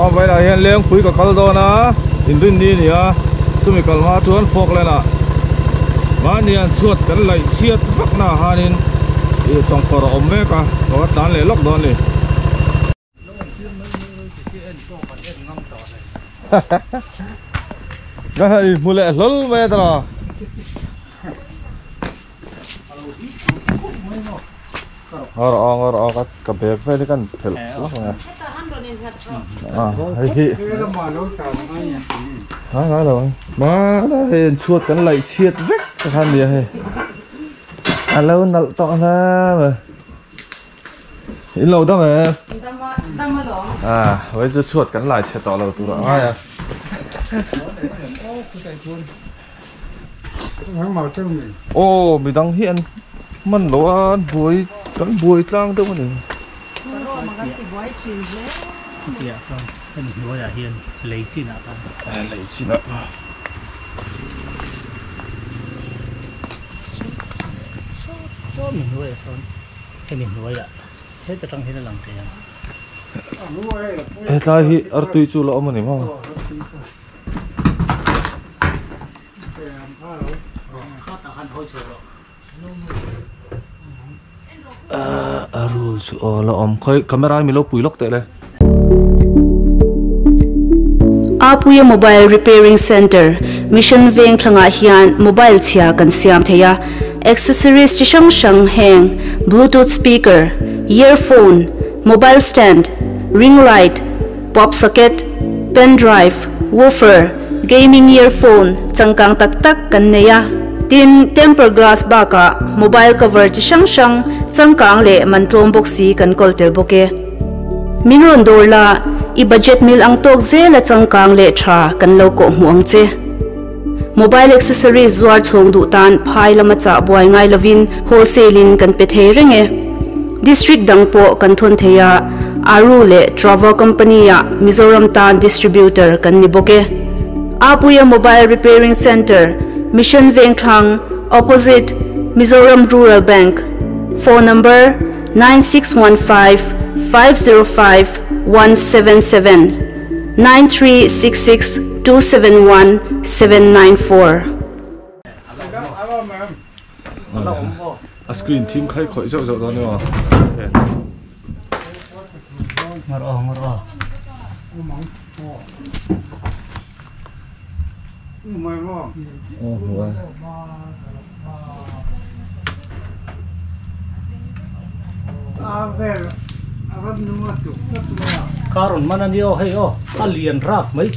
vậy là hiện lên quý cả câu đó na in tin đi nhỉ chúng mình còn hóa chuan phok lên à mà niên chuột cái lại chiết vắt na hanin thì trong cỏ ôm mẹ cả có tán lệ lóc đó này cái này mua lệ lớn về đó ở cái bếp về cái thịt lóc này thì nói rồi mà đây chuột cái lại chiết vết cái thằng gì này lâu nợ to ra mà ít lâu đó mà với chú chuột cắn lại sẽ tỏ lâu tụ đó ai à ô mình đang hiện mình nó buổi cắn buổi trang đâu mà này dạ xong cái mình nói là hiện lấy chi nào ta lấy chi nào số mình nói là số cái mình nói là hết tất trong hết là làm thế tại hi ở tùy chú lỗ mà này mà rồi om khơi camera mình lỗ bùi lóc tệ đây Apuya Mobile Repairing Center Mission Veng Thanga hian mobile chia kan siam theya accessories chi sang sang hang bluetooth speaker earphone mobile stand ring light pop socket pen drive woofer gaming earphone changkang tak tak kan neya tin tempered glass ba ka mobile cover chi sang sang changkang le mantlom boxi kan koltel boke minron dorla i budget mil ang tok ze la changkang le tha kan lo ko huang che mobile accessories zuar chhong du tan phai lama cha boy ngai lovin wholesaling kan pe thei renge district dangpo kan thon theya aru le travel company ya Mizoram tan distributor kan ni boke Apuya Mobile Repairing Center Mission Vengthang opposite Mizoram Rural Bank phone number 9615 505 177 9366 271 794 screen team khai khỏi rộng rộng đó nữa ngọt Karon mana dio hey alien rap mấy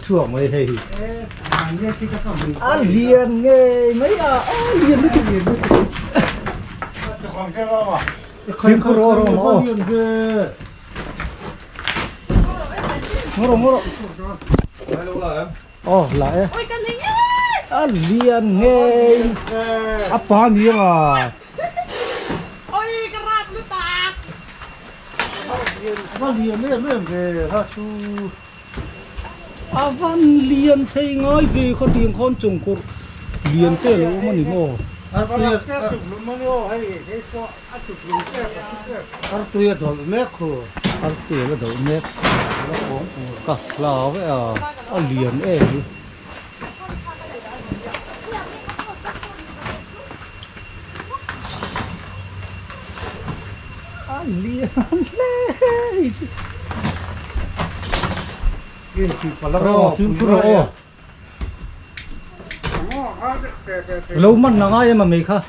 chuộng mấy hey alien nghe mấy alien cái gì không có rồi ngoro lại alien nghe apa dia à alien lên về ha chú van liền thấy ngói vì con tiếng con trùng cột liền thế là mà nỉ mồ Artuya dhol mek ko Artuya la dhol mek ka lao ve a liền liền cái palaro phim pro lâu mất nó ngay mà mày khá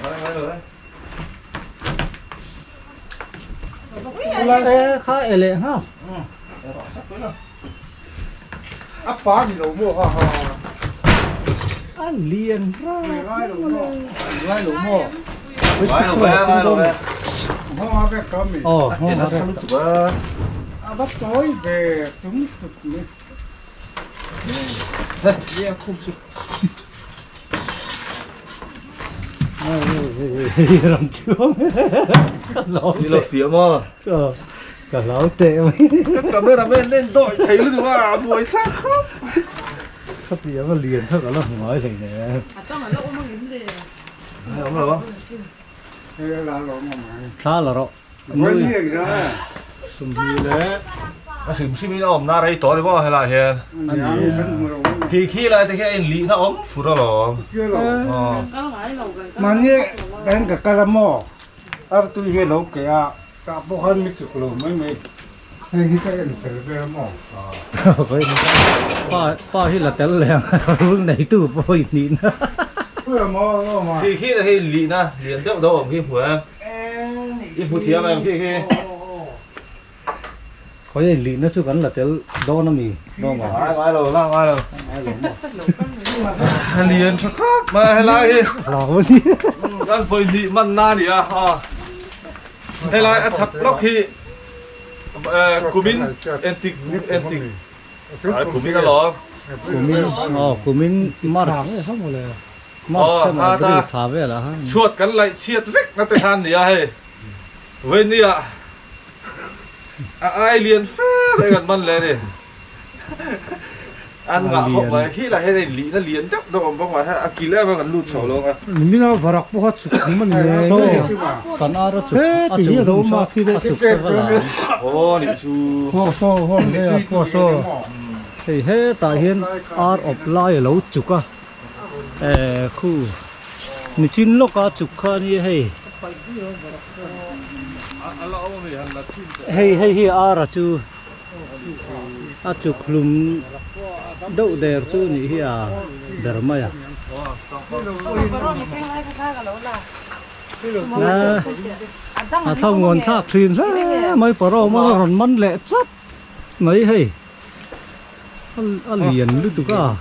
khá ele ha apa thì lâu mua ha anh liền ra ngay lâu mua hoa về cơm mình bắt tối về chúng đây đi không chịu làm chưa đi lột phía mà cả lão tệ mấy cảm ơn lên đội thấy luôn được à buổi khác không sắp phía mà liền thôi cả là nói thầy này ông rồi không khá là rõ với nhiều đó sum hi le Sừng xí mình ôm na đây tối đi bao hay là hiện khi lại thì cái anh lý nó ôm phụ đó rồi chưa rồi mà như đánh cả caramel ở tôi hiện lâu kìa cả bộ hành mấy chục lô mấy hay cái anh phải caramel pa hi là tel leng rul nei tu poi nin khi là khi lý na liền tiếp đâu khi phụ em khi phụ thiam em khi có gì lì nó chú gắn là tel đo nó mì đo mà ai rồi liền chắc mà hay là gì lò đi gan phơi dị man na đi à hay là chắc lóc khi cumin antic cumin cái lò cumin mar không rồi mar xem là cái xả về là ha chuột cắn lại chiết vết nó tới han đi à hay bên đi à ai liền phê đây gần mân lên đi ăn ngã không mà khi là hay này lý nó liền chắc đâu còn bông mà hay kỳ lẽ mà gần lụt sầu luôn à mình nó vào đặc biệt chụp mình nè so còn ai đó chụp thì đâu mà khi đấy chụp sẽ là ô nị chú ho này ho so thì hết tại hiện art offline lâu chụp à khu mình chín lúc cả chụp khơi như hay hay ara chu a chu klum đậu đèr chu ni hi à đèr mày à thằng ngon thác thuyền ra mấy bờ mà ròn mắn lẹ chắp mấy hay liền lúc tụ cả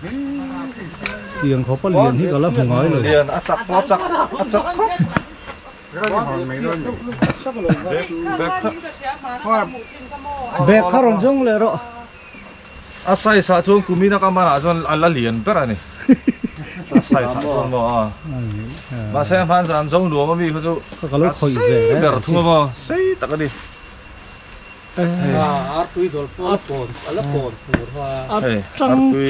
tiền khó bắt liền hi cả là không nói rồi liền chắc bẹt khá rong rong lẹ rồi sai sa chuông cumi nó cầm mà chuông ăn là liền bớt này sai sa chuông mà mà xem phan san giống đùa mà mi có chú cái lúc khơi về bẹt thua mà xây tắc đi tui đổ phốt alap phốt hoa trăng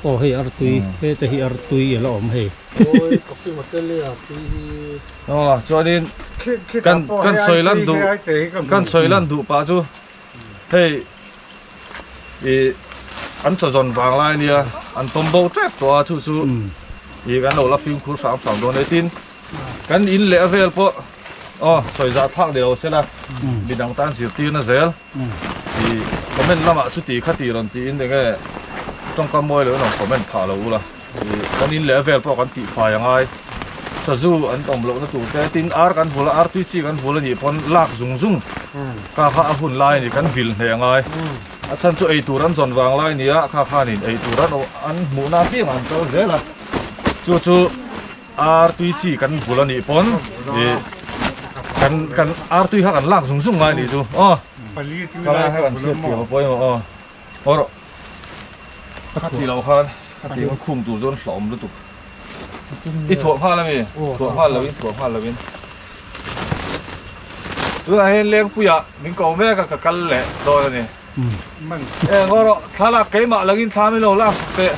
ồ hay tui hay thì tui là ổn hay ôi copy một cái liền tui cho nên căn xoay lăn đủ pa chú hey thì ăn cho giòn vàng lại nè ăn tôm bầu trép to chú thì cái đầu là phim khu sáng sáng đồ này tin cái in lệ về po xoay ra thang đều sẽ là bị đằng tan xịt tin nó dễ thì có mình làm chút tí khát tí rồi tí in để cái trong cam môi nữa nó có mình thả lâu là thì cái in lệ về po cái tí phải ngay sa zu an tom lo na tu te tin ar kan phula ar tui chi kan phula ni pon lak zung zung ka kha hun lai ni kan vil he ngai a chan chu ei turan zon wang lai ni a kha kha ni ei turan an mu na pi man to zela chu ar tui chi kan phula ni pon e kan ar tui ha kan lak zung zung ngai ni chu ka la ha kan chiat ti ma poi mo oro ka ti lo khan ka ti khum tu zon hlom lu tu ít thuộc hoa là gì thuộc hoa là bên tôi hay lên bây giờ mình cầu mẹ cả căn lệ rồi này em ngồi đó thà là cái mà là cái tham mới lâu là cái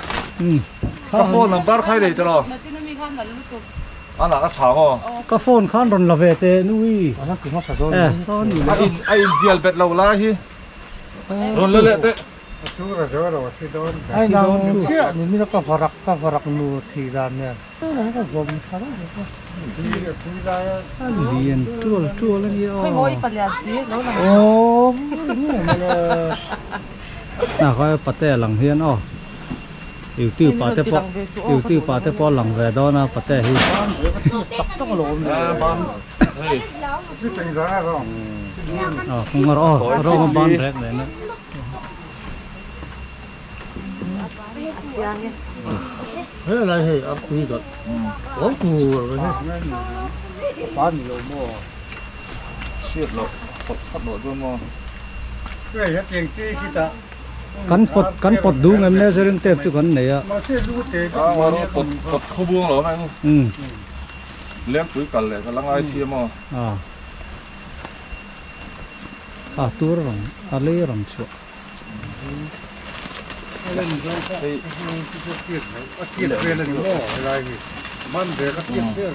phone number khai đấy cho nó anh là cái thằng cái phone khan rồi là về thế nuôi ai dial bet lâu la hi rồi lệ thế ai đang xia thì mình có varak nu thì ra nè cái vòng sao đó liền chua lên nhiều ô nào coi pate lằng hiên yêu tiêu pate po lằng về đó na pate hi không ngờ rồi ban rek này nữa thế là gì ăn tùy rồi ốm mù rồi bán nhiều mua siết lộ sắp lộ cho mua cắn bột đủ ngày nay sẽ tép chứ cắn này ạ bột không buông rồi này lém túi cẩn lại cái lăng ai xia mà tu rồi lấy rồi chứ tiệt về là nó lại man về cái tiệt về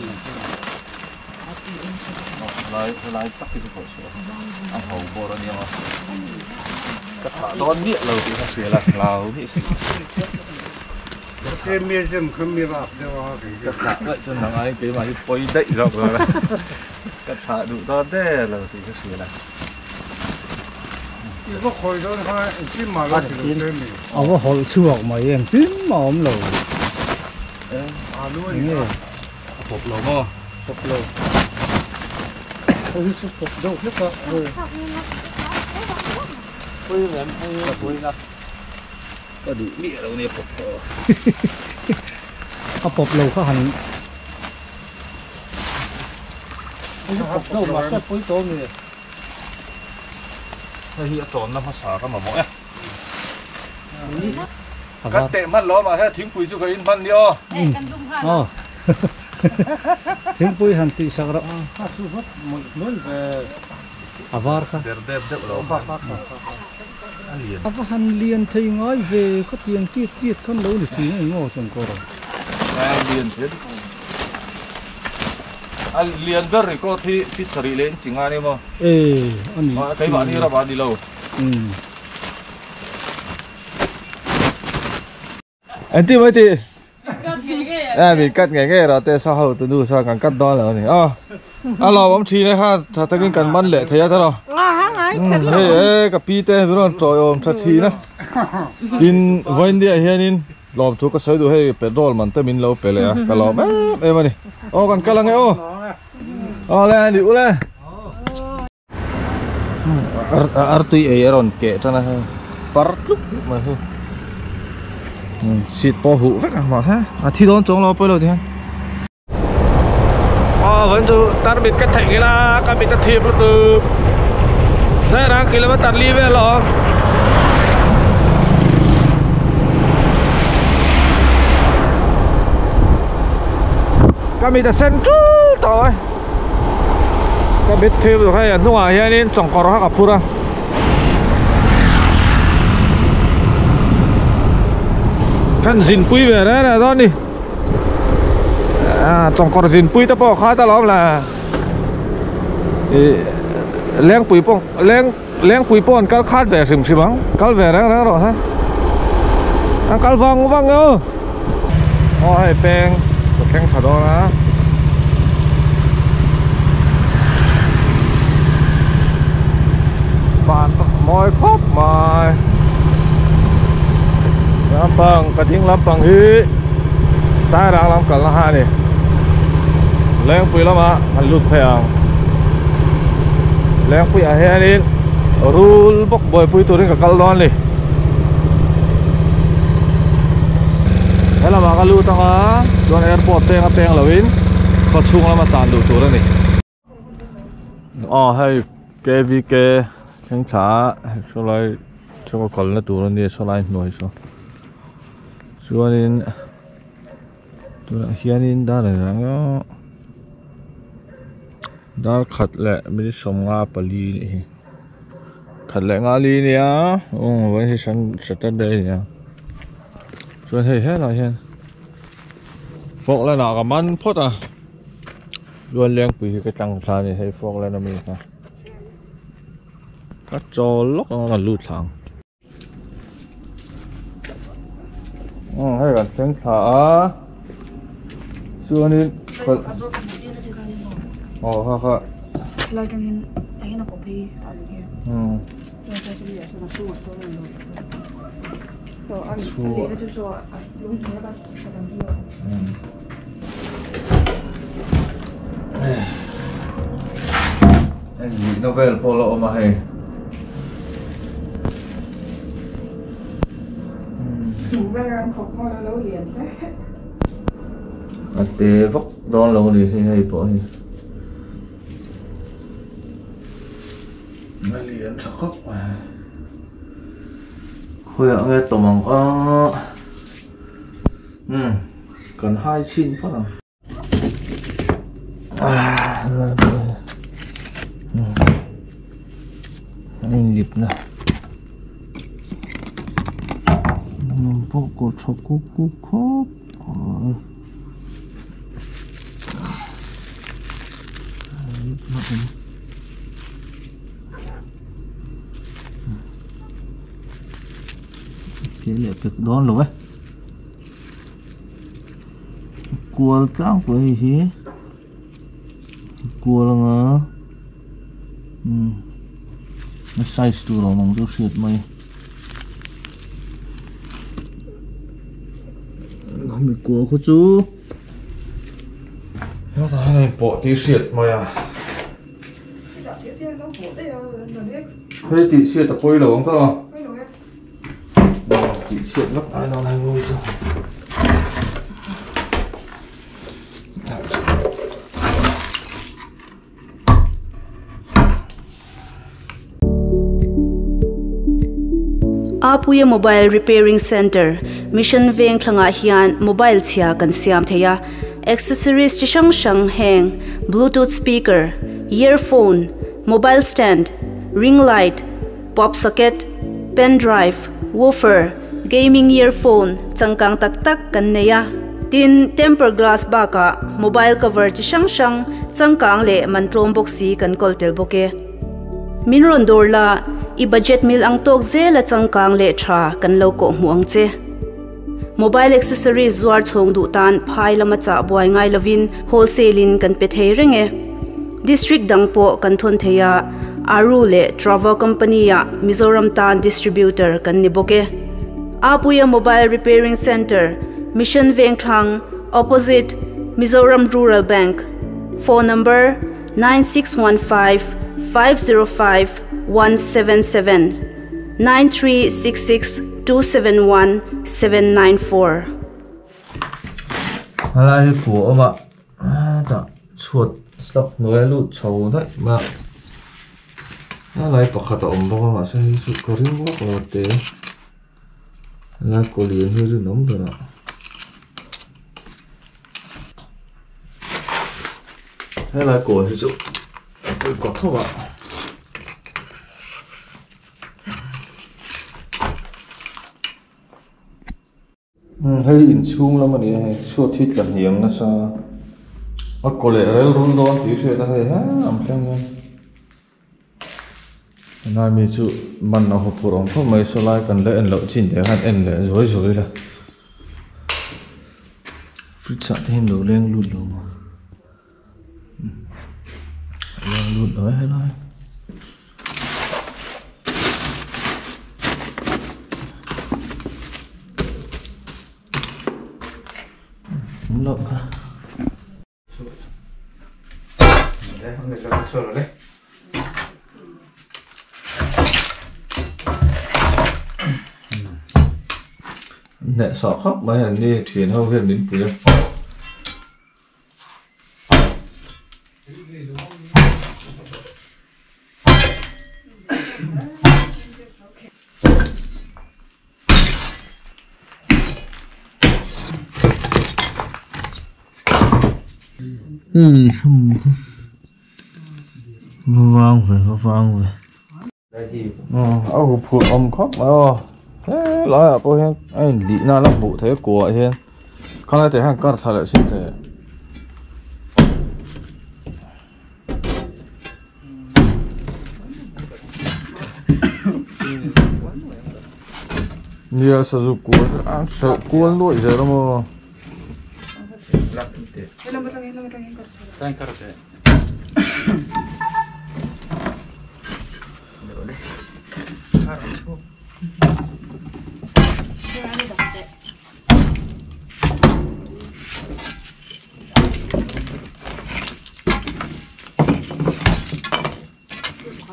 lại tắt cái cổ sữa ăn hầu bò ra nhiều mà các bạn đón biết lâu thì nó sửa là lâu thì cái miếng chim không miếng bạc đâu à các bạn vậy cho thằng ấy cái mà đi quay đậy rộng rồi các bạn đủ to thế lâu thì nó sửa là 이거 거의 한 10만 원 정도 어 헐 추억 mà em tím mà ôm lầu 아 누워있네 hộp lẩu mò hộp lầu ôi chụp hộp đâu hết cả rồi quay em hay quay ra có đủ địa đâu nè hộp hộp lầu có hành hộp đâu mà sao quấy to nè hơi hiện tròn nó phát xả các mà mỗi cắt tệ mắt nó mà hết thím quỳ cho cái in văn đi ô tiếng bùi hành tị sao đó avar kha đẹp rồi hành liền thấy nói về có tiền tiết con đâu được chỉ ngô chồng cô rồi liền thế liền về rồi có thì xử lý lên chỉ ngay đi mà anh thấy bạn đi là bạn đi lâu anh tìm mấy chị bị cắt nghe rồi tại sao hậu từ đủ sao càng cắt đó là này alo bấm chi này ha thật cái cần bắn lệ thấy thế nào hey cái pi tê rồi trời ơi thật chi nữa in vay đi hiện in lòm chú có sấy đủ hay petrol mình tới mình lâu pe lệ cái lòm em này còn cái là nghe lên đi lên artui ấy rồi kệ cho nó phát lúc mà thôi xịt to hũ rất là mỏ ha thi đón chống lo bây giờ thì anh vẫn chú ta bị cắt thành cái là các bị cắt thiệp từ xe ra km tạt ly về lò các bị ta sen chút rồi các biết thiệp được hay đúng à hiện nên chẳng có nó gặp pura khăn zin pui về đấy là đó đi trong con zin pui ta bỏ khá ta lắm là leng pui pong leng pui pon cal khát về sừng sừng băng cal về đó rồi ha cal văng văng ơ hai peng keng thà đó na bạn mỏi khóc mỏi Lampang, kating lampang hi sai rang lam kal ha ni leng pui lama halut phang leng pui a henin rule bok boy pui turin ka kal don ni ela ma kalu tanga don airport te nga peng lawin ko chung lama tan lu tur ni hai kvk thang cha so lai chung ko kal na tur ni so lai noi so chuanin tuna hianin dar ranga dar khat le mi som nga pali ni khat le nga li ni a vai hi san saturday ni a chuan hei he la hian fok la na ka man phot a luan leng pui ka tang tha ni hei fok la na mi ka ka chol lok na lu thang hay là tiếng thở xưa đi ha ha lại cái này nó có phí rồi sẽ bị cái nó suốt rồi rồi anh lấy cái chỗ đúng thế đó anh gì nó về là polo mà hay tê vóc đón lâu thì hay bỏ thì nó liền sắc khóc mà hồi ở nghe tổ mỏng còn 2 xin phát anh nhịp nào 보고 저고고 컵 cái lệ cực đón rồi cua trắng của gì cua là ngờ nó size tu rồi mong cho sệt mày không bị cua có chú nó thay bỏ tí sệt mày à thế tí sệt tập quay lẩu không thôi tí sệt lắm ai nào này ngồi cho Apuya Mobile Repairing Center Mission Veng Thlanga hian mobile chia kan siam theya accessories chi sang sang hang Bluetooth speaker earphone mobile stand ring light pop socket pen drive woofer gaming earphone changkang tak tak kan neya tin tempered glass baka mobile cover chi sang sang changkang le mantlom boxi kan koltel boke minron dorla I budget mil ang tok zela changkang le tha kan lo ko muang che mobile accessories zuar chhong du tan phai lama cha boy ngai lovin wholesale in kan pe thei renge district dangpo kan thon theya aru le travel company ya Mizoram tan distributor kan ni boke Apuya Mobile Repairing Center Mission Veng Thlang opposite Mizoram Rural Bank phone number 9615 505 177 9366 271 794 Halai của mà đã chuột sắp nói lụt sầu đấy mà halai có khát ổn bao mà sẽ sự có riêng quá có tế là có liền hơi rồi nóng rồi ạ halai của thì chỗ có thâu ạ hay in chung lắm mà đi hay suốt thịt là hiếm nó sao à có lẽ là run đó thì sẽ là hay ha làm sao nha nay mình chú mình nó học phổ thông mấy số lại cần lẽ lỡ chín để hắn em lẽ rồi là cứ chặt thêm đồ lên luôn rồi mà lên luôn đấy hay nói lộn ha đây không được cho sơ rồi đấy nè sọ khóc mấy lần đi thuyền hâu gần đến cuối vang về phụ ông khóc mà thế nói à cô hen anh lý na lắm bộ thế của hen không ai thể hàng cắt thật lại xin thế nhiều sử dụng của ăn sợ cuốn lụi giờ đâu mà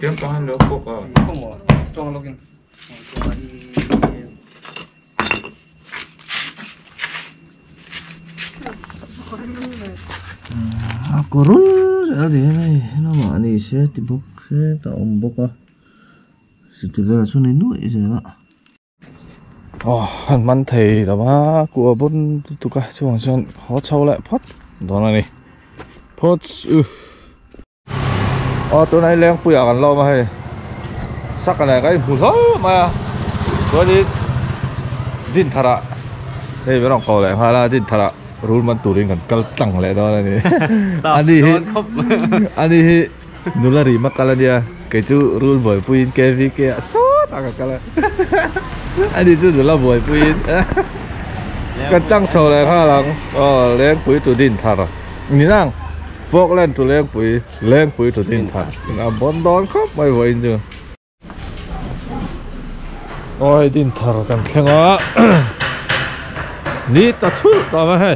Tiêm có ăn được không? Không rồi, cho nó kìa. Có run ra thế này nó mà này sẽ tiếp tục sẽ tạo một bốc à sẽ từ giờ xuống đến núi rồi đó hẳn mắn thầy đó mà của bốn tụ cả chứ hoàng sơn khó trâu lại phốt đó là này phốt tối nay lên bùi ăn lo mà hay sắc cái này cái hụt hết mà rồi đi din thara đây với lòng cầu lại hoa là din thara rule man turing kan kal tang le đó này anh đi nula ri makala dia cái chú rule boy puin kevi ke so 大个个嘞，哎，你这是老不会不因，个张臭来哈人，哦，连鬼都顶他了，你让。พวกเล่นตัวเลี้ยงปุ๋ยตัวทิ้งถังนะบนดอนครับไม่ไหวจริงโอ้ยดินถังกันแข็งอ่ะนี่ตัดชุดต่อมาให้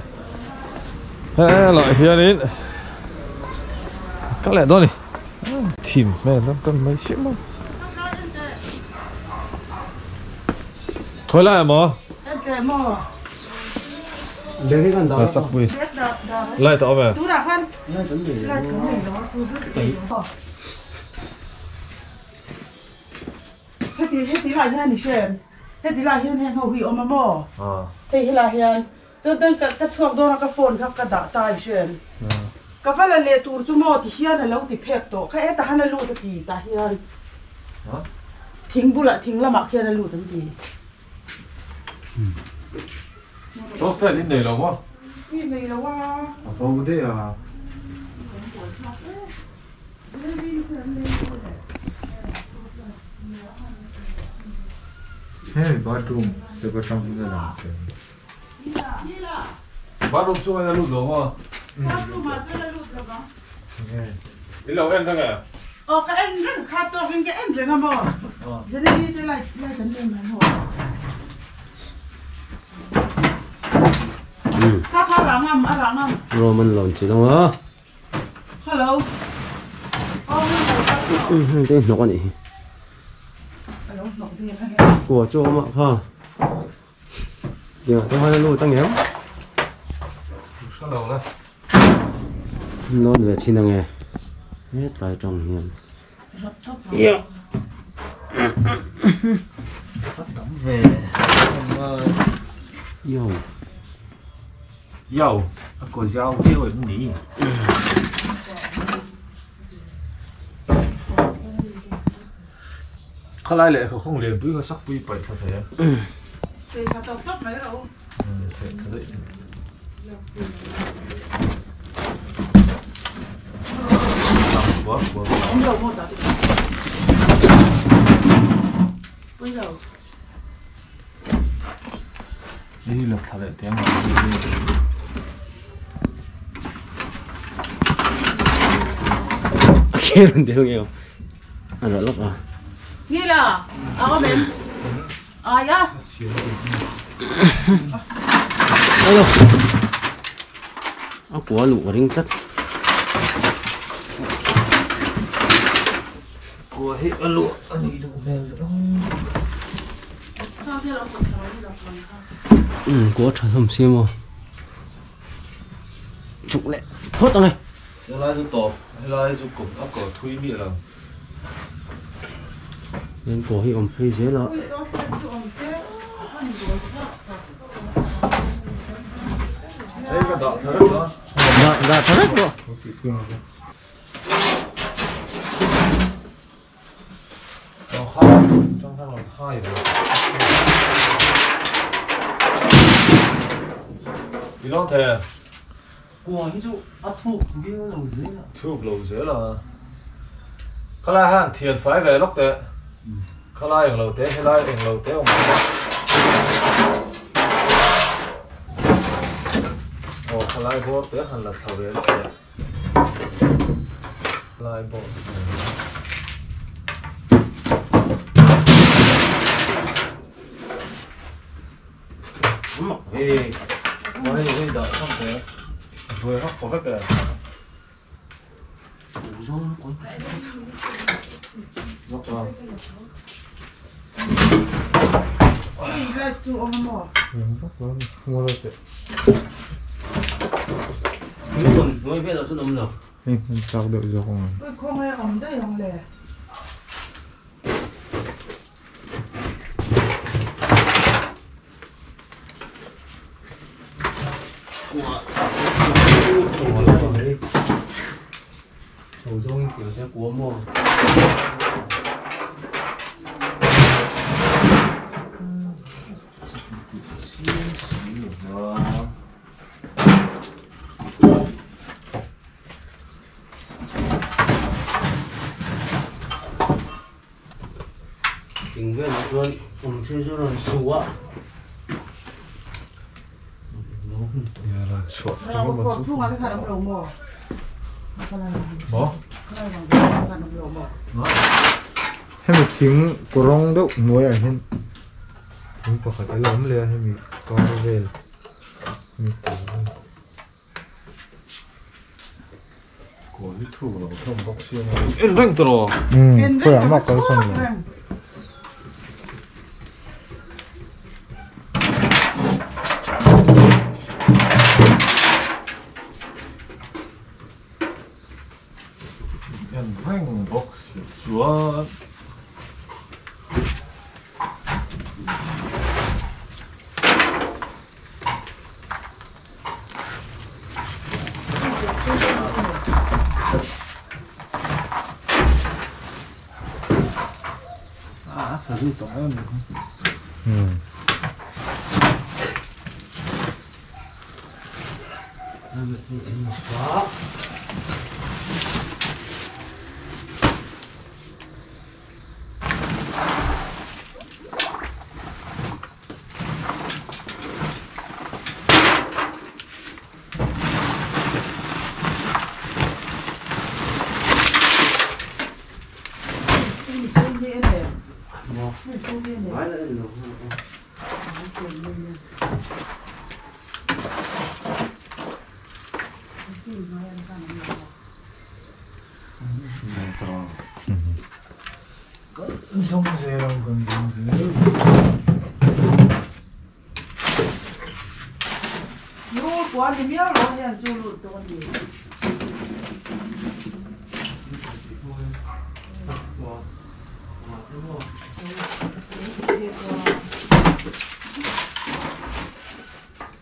หล่อเฮียนี่ก็แหละตัวนี้ทีมแม่ต้องกันไม่ใช่มั้งคนละหมอเดี๋ยวให้กันดาว สักปุ๋ยไล่ต่อไหม Chú đạp phân. น่าจะเหลือ Lại cứ để nó chú rất tỉ. Hết tí lại hen thì xem. Hết tí lại hen hầu hủy ôm mò. อ่า Hết lại hen. Cho nên cái chuộc đó là cái phone khác cái đạ tai xem. Cái phải là lệ tụt chú mò thì hiền là lâu thì phép tổ. Cái ấy ta hắn là lụt thì ta hiền. Thính bu lại thính là mặc hiền là lụt thì. ต้องใส่นิดหน่อยหรอวะ Cái này là qua. โอ้ได้อ่ะ เฮ้ยบาร์รูมเดี๋ยวก็ทำยังไงล่ะ บ้านรูปช่วยนะลูกหรอวะ Bác chú mà cho là lụt rồi đó. นี่เราเอ็นทั้งไง Cái anh rất khá to cái anh rồi ngâm bò. Giờ đây đi lại tấn lên hắn hồ. Khá ráng ngâm, ráng ngâm. รอมันหล่นสิน้องเหรอ Hello. Hello, เต้นนกอันนี้ nọc viên này. กลัวโจ้มากค่ะเดี๋ยวต้องให้ลูกตั้งแล้ว ช่างเรานะ นอนเหลือชิ้นยังไงนี่ตายจังเงี้ย Yêu. về yêu dầu có dầu kêu ở nhỉเขาไล่เลยเขาคงเรียนปุ้ยเขาซักปุ้ยไปเท่าไหร่ Thì sao tao tốt mấy đâu. เท่าไหร่บัว Không dầu một đã. Bây giờ นี่หลักเท่าไหร่เต็ม 걔는 대형이에요 안 올라가 Nghi là có mềm. Ya. alo của lũ ring tất của hết lụa anh đi đâu về nữa Sao thế là một cháu đi đọc bằng của trời hầm xiêm mà chụp lẹ hốt tao này Giờ lại tổ lại chụp cục áp cổ thui bị là nên cổ hi ẩm phê dễ lọ Ui, đó sẽ chụp bằng xe. Ăn rồi. đây cái đọ thật đó dạ thật đấy bộ trong thang là hai rồi đi long thề của hi dụ áp thu cái lầu dưới ạ thu lầu dưới là khá là han thiền phải về lúc tệ khá là lầu tế hay là lầu tế ông ồ khá là bộ tế hẳn là thầu về lúc tệ lại bộ ê có đây đợi không thế vừa hóc có hết rồi dốc vào Ui, lại chụp ông mỏ. không có được mới biết là số năm nào em sao được rồi không Ui, không ai ổng đây ổng lẻ. sầu dông kiểu xe cua mua tình về nó luôn chơi cho nó sủa Ya lah, short. Kalau kau cuma ada kadang promo. Bỏ. Kadang promo. Hay mìnhทิ้งกรงđâu nuôi à hen. Mình có phải lắmเลยhay mình con về. Mình của cái thủ nó không bóc xương. 엔 랭 들어. 그래 안 맞고 손이. 엔 랭 복시 좋아. 아, 사실 또 하는 거. nói là được 성세랑 건강들. Lu kuat di miao lo yang julu tu kan dia.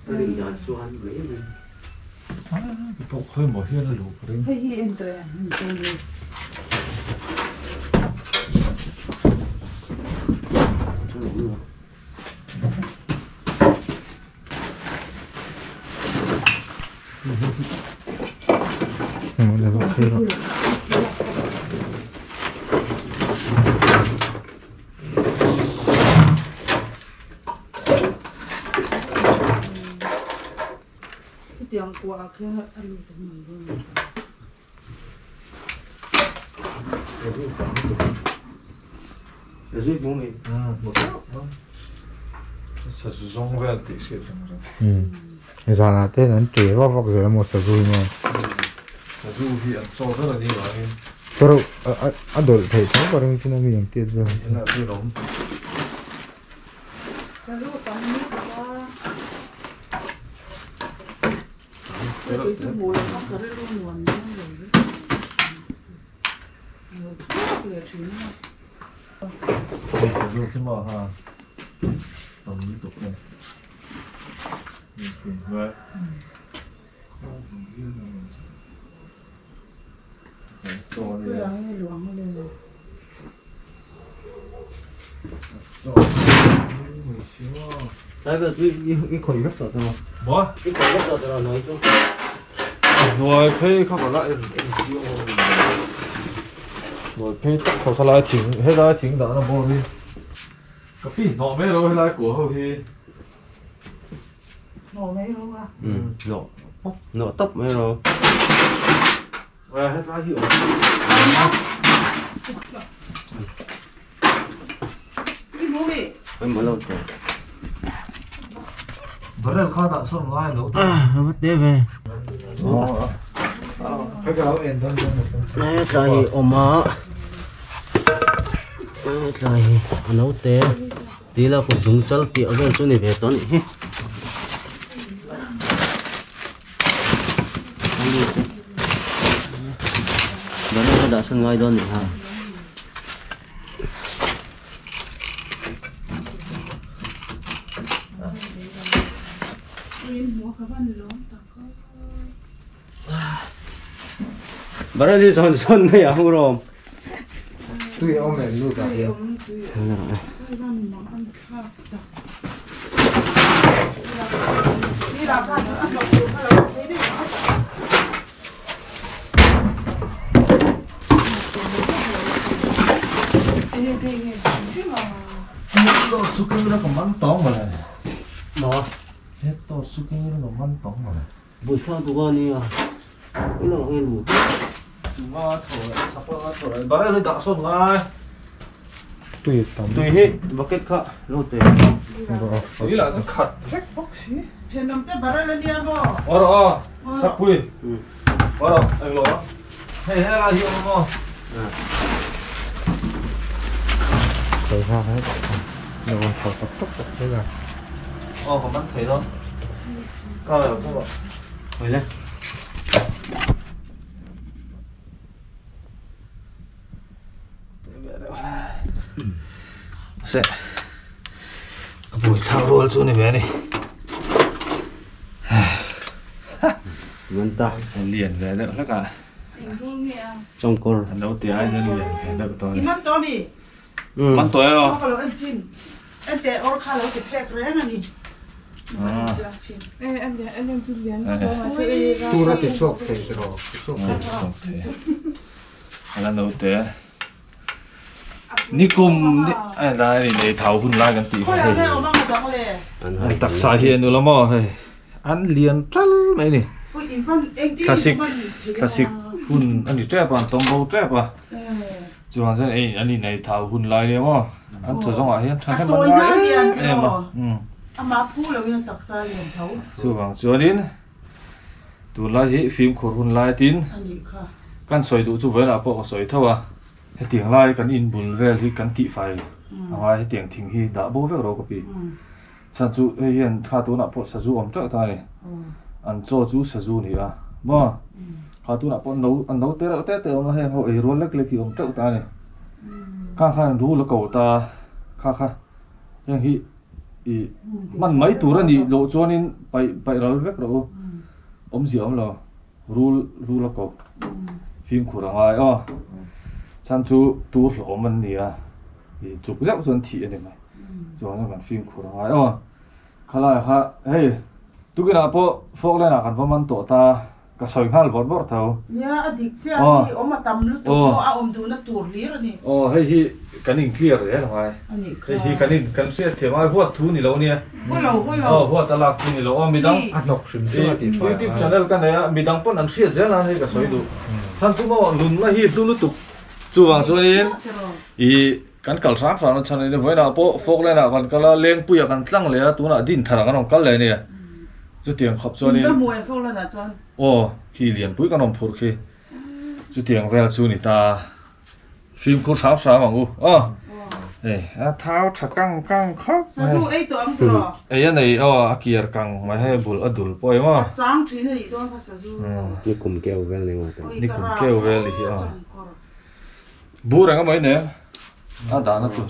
đừng nhớ cho anh nghĩ mình cái bộ hơi mở hiên là đủ rồi. Thấy hiện rồi, tu đi. cho đủ luôn là ok rồi. Cái tiếng của cái anh tụi mình luôn. để giúp bố mình một thật sự giống về tỷ sự trong đó. Giờ là tên anh trẻ vào vóc rồi một sở vui mà. Sở du hiện cho rất là nhiều anh. Pero anh đổi thể thao vào trong chúng mình tiền rồi. Thế là tôi đóng. Sao lúc tao nghĩ là cái chữ mùa là nó có cái luôn nguồn nó rồi. Nhiều thuốc là chuyện này. Sở du xin mở ha. Tầm liên tục này. Rồi. Cho đi. Cái này luồng lên. đấy là cái khối gấp rồi thôi Bỏ. cái khối gấp rồi nói chung Rồi phê không có lại. Rồi phê tất cả lại thỉnh hết lại thỉnh đó là mua đi. Cái pin nọ mấy đâu hết lại của hầu thì. Nổ mấy luôn à? nổ tóc mấy rồi Và hết lại hiệu. Cái bố mẹ. em mới lâu rồi Bữa nay kho tặng xong lại nấu. mất đế về Cái áo em thân đây trời ôm má trời nấu té tí là cũng dùng chân tiệu lên chỗ này về tuần hết đó là đã sang ngay đó nữa ha bà ra đi son son này à không rồi tuy ông này lưu cả em. Đi làm ăn ăn được nhiều hay là thế đi. Đi đi đi. to suking ra còn mắm tóng mà này Đó. hết to suking ra còn mắm tóng mà này Buổi sau tụi con đi à. Cái nào nghe đủ. chúng ta thổi đó là đã xong ngay tùy tầm Tùy hết. Bucket khác. Lô tệ. ý là sẽ khát rách bóc xí trên nằm tới bà lên đi ăn bò ở đó sắc quy Ừ. ở đó anh lỗ hay là hiệu mà thời ha hết rồi phải tập tốc thế là còn bắn thấy thôi coi rồi các bạn Rồi lên. sẽ buổi thao roll chỗ này về đi Vân ta. liền về đỡ tất cả Trong con. nấu tí ai nên liền về đỡ tôi iman to mi Ừ. bắn tuổi rồi kalau encin ente or kalau ke pek reng ani em Julian tu ra cái sốc thì rồi sốc là nấu tí ni kum ai đây để tháo hun lạiกันตี khoi ane omang dang leตักสาเฮียนูละมั้งเฮ้ยอันเลียนจัลไหมนี่ khoi infan eng ti classic classic หุ่นอันนี้แจ๊บอ่ะตรงโบแจ๊บอ่ะจวนเส้นอันนี้ในเท้าหุ่นลายเลยมั้งอันตัวสองอ่ะเห็นทันให้มันลายเอ็มอ่ะama pu lo yin taksa yin thau ส่วนส่วนนี้ตัวลายที่ฟิล์มขดหุ่นลายติน ani kha กันสวยดูจุเวลาพวกสวยเท่าอ่ะให้เตียงลายกันอินบุลเวลที่กันติไฟเอาไว้ให้เตียงทิ้งที่ด่าโบเวลเราก็ปีฉันจูเห็นข้าตัวน่ะพวกสจูอมเจ้าตาเนี่ยอันโจจูสจูนี่อ่ะมั้งข้าตัวน่ะพวกนู้เตะเตะมาให้เขารู้เล็กๆที่อมเจ้าตาเนี่ยข้ารู้แล้วก็ตาข้าอย่างที่มันไม่ตัวนี่โลจวนินไปเราเล็กเราอมเสียมเรารู้แล้วก็ฟิล์มขูดอะไรอ๋อฉันจูตัวหลอมันเนี่ยจุกยักษ์จนถี่อะไรไหมจวนนั้นมันฟิล์มขูดอะไรอ๋อข้าเลยข้าเฮ้ยทุกอย่างพอฟอกเลยนะกันเพราะมันตัวตาก็สวยงามบดเท่า ya adik je ani oma tam lu to a om du na tur lir ani อ๋อเฮ้ยที่กันนิ่งเคลียร์เลยทำไม ani เฮ้ยที่กันนิ่งกันเสียเทียมไอ้พวกทุนนี่เราเนี่ย ko lo อ๋อพวกตลาดทุนนี่เราอ๋อมีดัง อัดหนกชิม ที่ ช่วยติดไฟ ที่ชาแนลกันเนี่ยมีดังป้อนอันเสียเจ้านั่นให้ก็สวยดูฉันจุ่มว่าลุนมาฮีลุนตุกจู่ว่าส่วนนี้อีกันกัลสามสามฉันเนี่ยไว้นะพอฟอกเลยนะกันก็ละเลี้ยงปุยกันตั้งเลยตัวน่ะดินทางกันของกันเลยเนี่ยจุดเตียงขอบส่วนนี้ ba muai fo la na chon โอ้ขี้เลี้ยงปุยกันนมพูดขี้จุดเตียงเวลส่วนนี้ตาฟิล์มคู่สามสามของกูอ๋อเอ้ยเท้าถักกังเขา sa su ei to am pro ไอ้ยันไอ้อ๋ออากีร์กังมาให้บุลอดุลปอยมั้ง chang thri ni to ka sa su Như cùng keo ven này mà.นี่คุณเกลเวลอีกอ่ะบูรังก็ไม่เนี่ยอ่ะด่านะตัว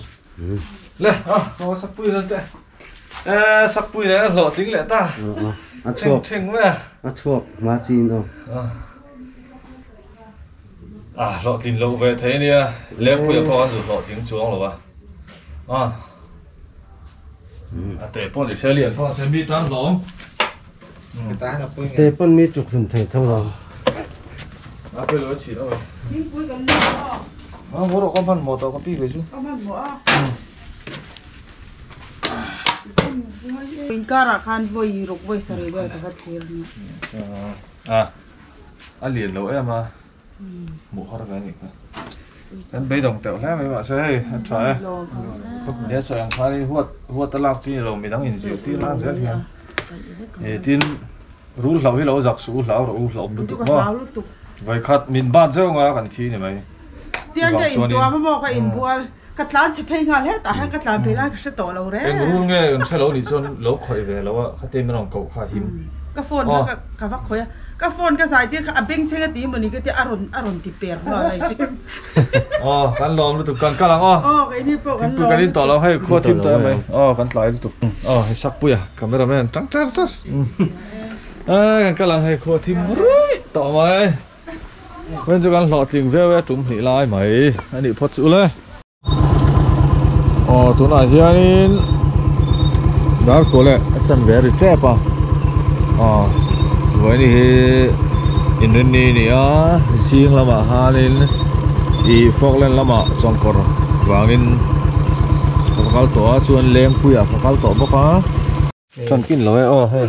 เลยอ่ะเอาสักปุยนั่นเจ้สักปุยเนี่ยหล่อจริงแหละตา Ăn เช่ง chuộc. เช่งแม่ Ăn chuộc. Má chín thôi. หล่อจริงหล่อเวทเนี่ยเลี้ยงปุยพอสุดหล่อจริงจ้วงหรอวะแต่ป้อนอีกเฉลี่ยพอเซมีจังหลง người ta là quên Tê phân mi chụp hình thể thâu rồi. ไปเลยฉีดเอาไป ni pui kan niอ๋อหมดก็พันหมดก็ปีไปชู ka man mo in kara khan voi rok voi sare ba ka thir ni เหรียญเราเอ็มหมูเขาทำไงนี่กันไปดงเต่าแล้วไม่ว่าใช่ใช่เดี๋ยวส่วนพานี่หัวตลาดที่เราไม่ต้องอินสิที่ร้านเสียทีที่รู้เราที่เราจักสู้เราเราบุตรว่าไว้คัดมินบ้านเจ้ามากันทีนี่ไหม tiang ja in tua ma mo ka in bual ka tlan che phei nga le ta ha ka tlan pe la ka se to lo re เอ็งรู้ไงใช่เราดิจนเราคอยไปแล้วว่าเขาเต็มไม่ต้องเก่าขาหิม ka phone ka vak khoya ka phone ka sai tir ka abeng chenga ti mo ni ka ti aron ti per lo lai อ๋อกันล้อมรู้ตุกกันกำลังอ๋อ ka ini po ทีมปุยกันนี่ต่อเราให้โค้ชทีมตัวไหมอ๋อกันหลายรู้ตุกอ๋อให้สักปุยอ่ะคาเมราแมนจังกันกำลังให้โค้ชทีมรุ่ยต่อไหมเว้นจากการหล่อจริงเว้ยจุ่มหีลายไหมอันนี้พอสุดเลยอ๋อตัวไหนที่อันนี้ดาร์กเลยอาจารย์เวริเจ็บป่ะอ๋อวันนี้อินโดนีเซียสิ่งละมาฮาลินอีฟอกเล่นละมาจงกอร์วางอิน fakal to chuan leng puya fakal to boka chan kin lo e o he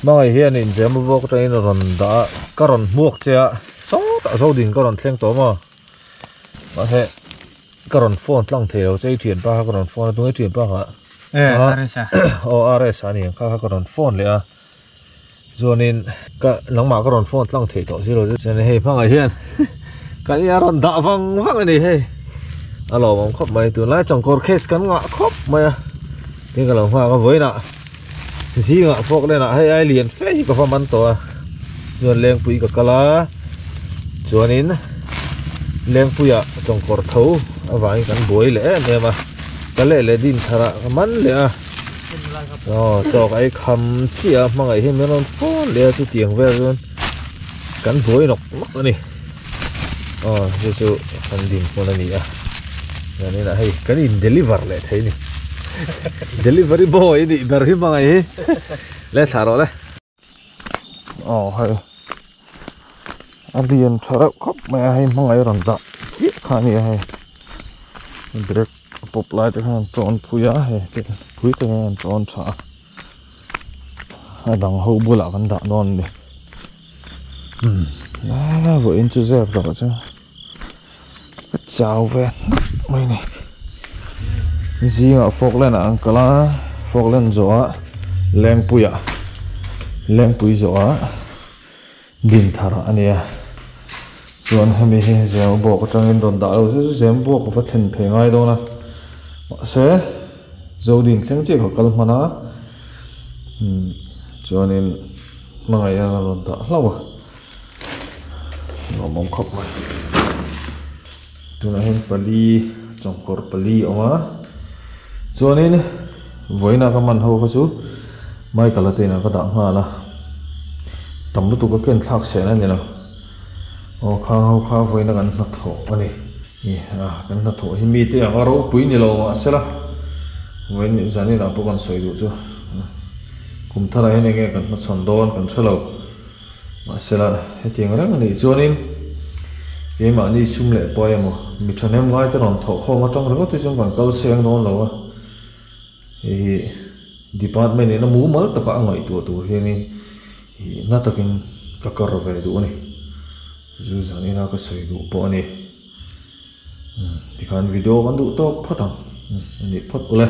mangai hian in jam bok train ron da karon muak cha so ta so ding karon thleng to ma ma he karon phone tlang thelo chei thian pa karon phone tu thian pa ha Aresa. o rs ani kha karon phone le a zonin ka langma karon phone tlang thei to zero chen he mangai hian ka ya ron da wang ani he alo mong khop mai tu lai chong kor case kan nga khop mai cái lòng hoa có với nè gì ngạ phok đây nè hay ai liền phê có phong bắn to rồi lên bụi cả lá cho nên lên bụi à trong cỏ thấu vài cái bụi lẽ này mà cái lẽ lẽ din thara mắn lẽ cho cái khăm chia mà ngày hôm nay nó phun lẽ tu tiền về luôn cái bụi nọc nọc này chú phần din phun này à nên là hay cái din deliver lẽ thấy này delivery boy đi beri mangai le tharo le hay adian thara khop mai hay mangai ron da chi khani hay brek pop lai te han ton puya hay pui te han ton tha dang ho bula kan da non ni vo in chu zep da cha chao ve mai ni gì mà phok lên à anh cả phok lên gió leng pui gió din thara anh à chuan hemi hi zem bok tangin don da lo zem bok fa then phe ngai do na se zo din thleng che ko kal mana chuan in mangai ya don da hlawa no mong khop mai tuna hen pali chongkor pali oma cho nên với na các man hậu có chú mai cả là tiền là có đặng hoa là tầm lúc tụ có kiện thác sẽ này nào khang hậu khang với na gần nát thổ anh gần nát thổ thì mi tiền ở đâu bụi nhiều lâu mà sẽ là với những cái này là bộ con sợi đủ chứ cùng thà này nghe gần nát sòn đòn gần sợi lâu mà sẽ là cái tiền rất là nhiều cho nên cái mà đi xung lệ bơi mà mình cho nên ngay tới lòng thổ không ở trong đó tôi trong còn câu xe nó lâu thì department này nó muốn mất tất cả người tuổi thì này nó tất nhiên các cơ về đủ này dù rằng này nó có sử dụng bộ này thì看video vẫn đủ tốt phát tăng này phát lên